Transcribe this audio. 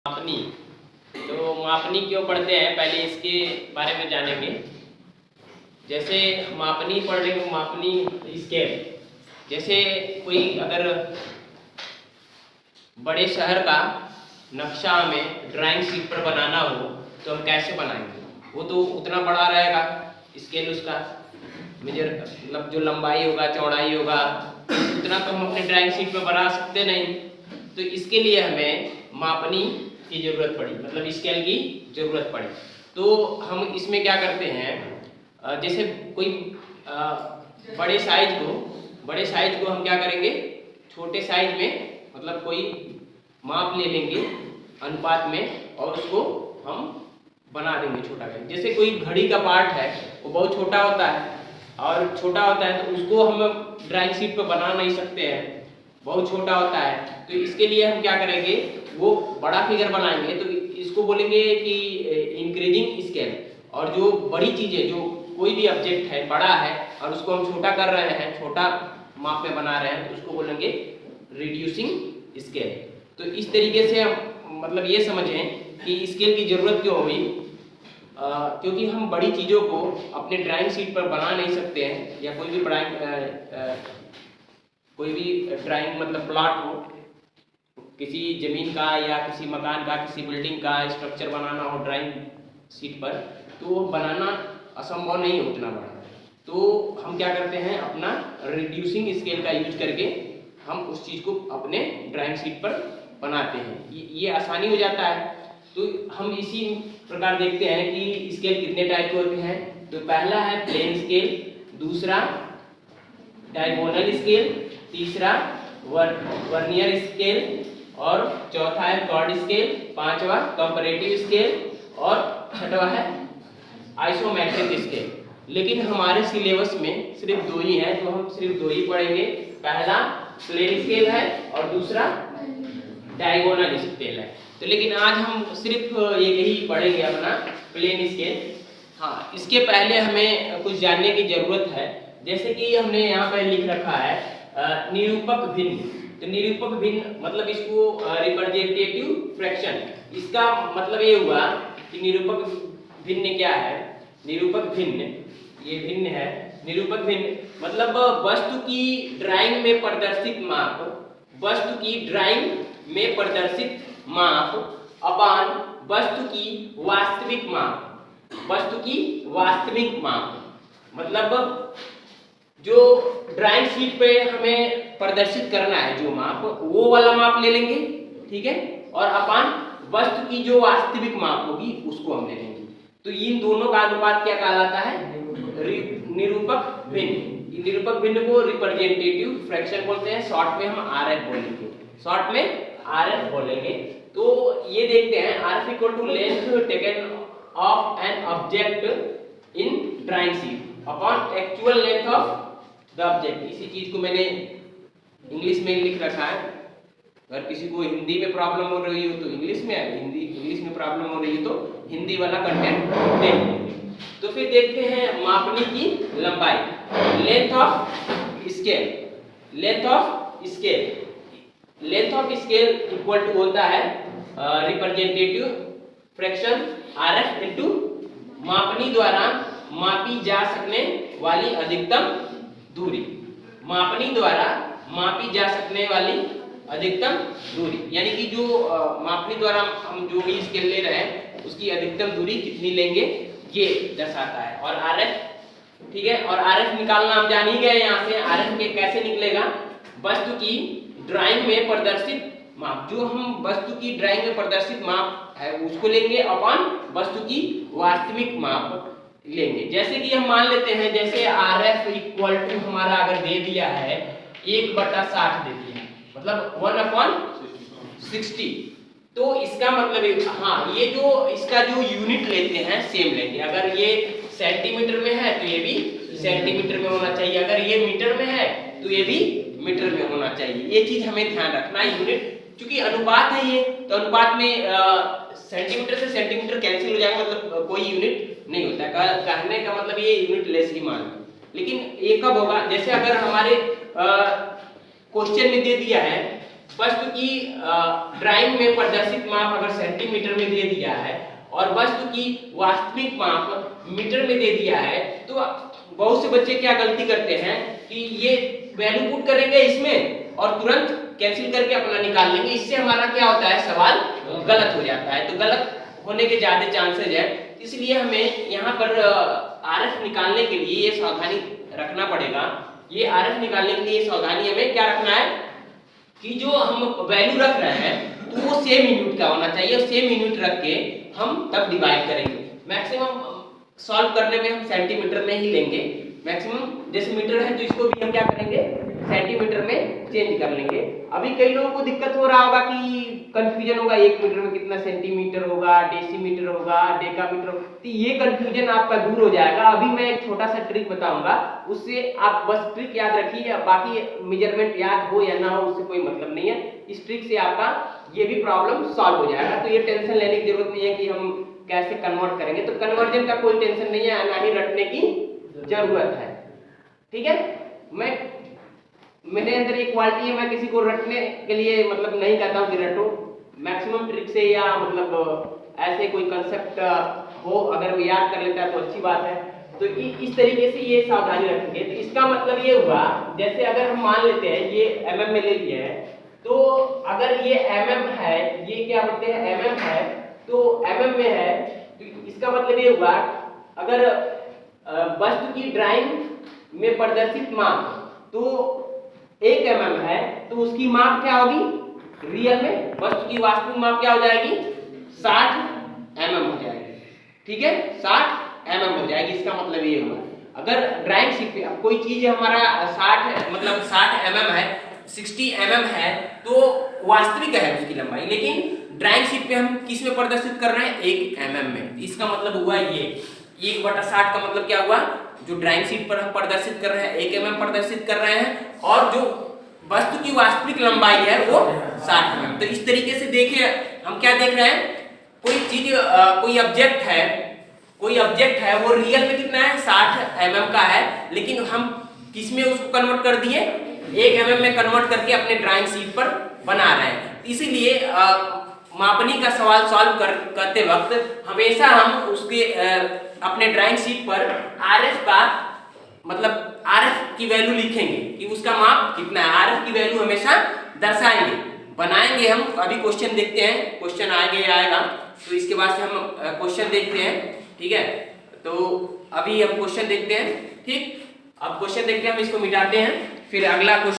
मापनी। तो मापनी क्यों पढ़ते हैं, पहले इसके बारे में जानेंगे। जैसे मापनी पढ़ रहे हो, मापनी स्केल, जैसे कोई अगर बड़े शहर का नक्शा हमें ड्राइंग शीट पर बनाना हो तो हम कैसे बनाएंगे। वो तो उतना बड़ा रहेगा स्केल, उसका मेजर मतलब जो लंबाई होगा चौड़ाई होगा उतना तो हम अपने ड्राइंग शीट पर बना सकते नहीं। तो इसके लिए हमें मापनी की ज़रूरत पड़ी, मतलब स्केल की ज़रूरत पड़ी। तो हम इसमें क्या करते हैं, जैसे कोई बड़े साइज को हम क्या करेंगे, छोटे साइज में मतलब कोई माप ले लेंगे अनुपात में और उसको हम बना देंगे छोटा करके। जैसे कोई घड़ी का पार्ट है वो बहुत छोटा होता है और छोटा होता है तो उसको हम ड्राइंग शीट पर बना नहीं सकते हैं, बहुत छोटा होता है। तो इसके लिए हम क्या करेंगे, वो बड़ा फिगर बनाएंगे। तो इसको बोलेंगे कि इंक्रीजिंग स्केल। और जो बड़ी चीज़ें, जो कोई भी ऑब्जेक्ट है बड़ा है और उसको हम छोटा कर रहे हैं, छोटा माप में बना रहे हैं, तो उसको बोलेंगे रिड्यूसिंग स्केल। तो इस तरीके से हम मतलब ये समझें कि स्केल की ज़रूरत क्यों हुई, क्योंकि हम बड़ी चीज़ों को अपने ड्राइंग शीट पर बना नहीं सकते हैं। या कोई भी ड्राइंग मतलब प्लॉट हो, किसी ज़मीन का या किसी मकान का, किसी बिल्डिंग का स्ट्रक्चर बनाना हो ड्राइंग शीट पर, तो वो बनाना असंभव नहीं है उतना बड़ा। तो हम क्या करते हैं, अपना रिड्यूसिंग स्केल का यूज करके हम उस चीज़ को अपने ड्राइंग शीट पर बनाते हैं। ये आसानी हो जाता है। तो हम इसी प्रकार देखते हैं कि स्केल कितने टाइप के होते हैं। तो पहला है प्लेन स्केल, दूसरा डायगोनल स्केल, तीसरा वर्नियर स्केल और चौथा है कॉर्ड स्केल, पांचवा कंपैरेटिव स्केल और छठवा है आइसोमेट्रिक स्केल। लेकिन हमारे सिलेबस में सिर्फ दो ही है, तो हम सिर्फ दो ही पढ़ेंगे। पहला प्लेन स्केल है और दूसरा डायगोनल स्केल है। तो लेकिन आज हम सिर्फ एक ही पढ़ेंगे, अपना प्लेन स्केल। हाँ, इसके पहले हमें कुछ जानने की जरूरत है। जैसे कि हमने यहाँ पर लिख रखा है निरूपक भिन्न। तो निरूपक भिन्न मतलब इसको रिप्रेजेंटेटिव फ्रैक्शन। इसका मतलब ये हुआ कि निरूपक भिन्न क्या है। निरूपक भिन्न, ये भिन्न है। निरूपक भिन्न मतलब वस्तु की ड्राइंग में प्रदर्शित माप, वस्तु की ड्राइंग में प्रदर्शित माप अपान वस्तु की वास्तविक माप, वस्तु की वास्तविक माप। मतलब जो ड्राइंग शीट पे हमें प्रदर्शित करना है जो माप, वो वाला माप ले लेंगे, ठीक है। और अपान वस्तु की जो वास्तविक माप होगी उसको हम ले लेंगे। तो इन दोनों का अनुपात क्या कहलाता है, निरूपक भिन्न। निरूपक भिन्न को रिप्रेजेंटेटिव फ्रैक्शन बोलते हैं, शॉर्ट में हम आरएफ बोलेंगे, शॉर्ट में आरएफ बोलेंगे। तो ये देखते हैं RF equal to length taken of an object in drawing sheet upon actual length of the object. इसी चीज को मैंने इंग्लिश में लिख रखा है। अगर किसी को हिंदी में प्रॉब्लम हो रही हो तो इंग्लिश में, हिंदी इंग्लिश में प्रॉब्लम हो रही है तो हिंदी वाला कंटेंट देख लेंगे। तो फिर देखते हैं मापनी की लंबाई, length of scale. Length of scale, length of scale equal to होता है रिप्रेजेंटेटिव फ्रैक्शन आरएफ इनटू मापनी द्वारा मापी जा सकने वाली अधिकतम दूरी। मापनी द्वारा मापी जा सकने वाली अधिकतम दूरी, यानी कि जो मापनी द्वारा हम जो भी स्केल ले रहे हैं उसकी अधिकतम दूरी कितनी लेंगे ये दर्शाता है। और आरएफ, ठीक है। और आरएफ निकालना हम जान ही गए। यहाँ से आरएफ के कैसे निकलेगा, वस्तु की ड्राइंग में प्रदर्शित माप, जो हम वस्तु की ड्राइंग में प्रदर्शित माप है उसको लेंगे अपॉन वस्तु की वास्तविक माप लेंगे। जैसे कि हम मान लेते हैं, जैसे आरएफ इक्वल टू हमारा अगर दे दिया है 1/60 दे दिया, मतलब 1/60। तो इसका मतलब हाँ, ये जो इसका जो यूनिट लेते हैं सेम लेंगे। अगर ये सेंटीमीटर में है तो ये भी सेंटीमीटर में होना चाहिए, अगर ये मीटर में है तो ये भी मीटर में होना चाहिए। ये चीज हमें ध्यान रखना है। यूनिट क्योंकि अनुपात है ये, तो अनुपात में सेंटीमीटर से सेंटीमीटर कैंसिल हो जाएगा, मतलब कोई यूनिट नहीं होता है। कहने का मतलब ये यूनिट लेस ही मान लो। लेकिन ये कब होगा, जैसे अगर हमारे क्वेश्चन में दे दिया है वस्तु की ड्राइंग में प्रदर्शित माप अगर सेंटीमीटर में दे दिया है और वस्तु की वास्तविक माप मीटर में दे दिया है, तो बहुत से बच्चे क्या गलती करते हैं कि ये वैल्यू पुट करेंगे इसमें और तुरंत कैंसिल करके अपना निकाल लेंगे। इससे हमारा क्या होता है, सवाल गलत हो जाता है। तो गलत होने के ज्यादा चांसेज है, इसलिए हमें यहाँ पर आरएफ निकालने के लिए ये सावधानी रखना पड़ेगा। ये आरएफ निकालने के लिए सावधानी हमें क्या रखना है कि जो हम वैल्यू रख रहे हैं तो वो सेम यूनिट का होना चाहिए, और सेम यूनिट रख के हम तब डिवाइड करेंगे। मैक्सिमम सॉल्व करने में हम सेंटीमीटर में ही लेंगे। मैक्सिमम जैसे मीटर है तो इसको भी हम क्या करेंगे, सेंटीमीटर में चेंज कर लेंगे। अभी कई लोगों को दिक्कत हो रहा होगा कि कंफ्यूजन होगा, 1 मीटर में कितना सेंटीमीटर होगा, डेसीमीटर होगा, डेकामीटर होगा, तो ये कंफ्यूजन आपका दूर हो जाएगा। अभी मैं एक छोटा सा ट्रिक बताऊंगा, उससे आप बस ट्रिक याद रखिए, बाकी मेजरमेंट याद हो या ना हो उससे कोई मतलब नहीं है। इस ट्रिक से आपका ये भी प्रॉब्लम सॉल्व हो जाएगा। तो ये टेंशन लेने की जरूरत नहीं है कि हम कैसे कन्वर्ट करेंगे, तो कन्वर्जन का कोई टेंशन नहीं है, ना ही रटने की जरूरत है। ठीक है, मेरे अंदर एक क्वालिटी है, मैं किसी को रटने के लिए मतलब नहीं कहता हूँ कि रटो। मैक्सिमम ट्रिक से या मतलब ऐसे कोई कंसेप्ट हो अगर वो याद कर लेता है तो अच्छी बात है। तो इस तरीके से ये सावधानी रखेंगे। तो इसका मतलब ये हुआ, जैसे अगर हम मान लेते हैं ये mm में ले लिया है, तो अगर ये mm है, ये क्या बोलते हैं mm है, तो mm में है, तो इसका मतलब ये हुआ अगर वस्तु की ड्राइंग में प्रदर्शित माप तो 1 mm है, तो उसकी माप क्या होगी, रियल में वस्तु की वास्तविक माप क्या हो जाएगी, 60 mm हो जाएगी। ठीक है, 60 mm हो जाएगी। इसका मतलब ये हुआ अगर ड्राइंग शीट पे अब कोई चीज हमारा 60 मतलब 60 mm है, 60 mm है, तो वास्तविक है उसकी लंबाई, लेकिन ड्राइंग शीट पे हम किस में प्रदर्शित कर रहे हैं, 1 mm में। इसका मतलब हुआ ये 1/60 का मतलब क्या हुआ, जो ड्राइंग शीट पर हम प्रदर्शित कर रहे हैं 1 mm प्रदर्शित कर रहे हैं, और जो वस्तु की वास्तविक लंबाई है वो 60 mm। तो इस तरीके से देखिए हम क्या देख रहे हैं, कोई चीज कोई ऑब्जेक्ट है वो रियल में कितना है, 60 mm का है, लेकिन हम किस में उसको कन्वर्ट कर दिए, 1 mm में कन्वर्ट करके अपने ड्राइंग शीट पर बना रहे हैं। इसीलिए मापनी का सवाल सॉल्व करते वक्त हमेशा हम उसके अपने ड्राइंग शीट पर आरएफ का मतलब आरएफ की वैल्यू लिखेंगे कि उसका माप कितना है, आरएफ की वैल्यू हमेशा दर्शाएंगे, बनाएंगे। हम अभी क्वेश्चन देखते हैं, क्वेश्चन आगे आएगा तो इसके बाद से हम क्वेश्चन देखते हैं। ठीक है, तो अभी हम क्वेश्चन देखते हैं। ठीक, अब क्वेश्चन देखते हैं, हम इसको मिटाते हैं, फिर अगला क्वेश्चन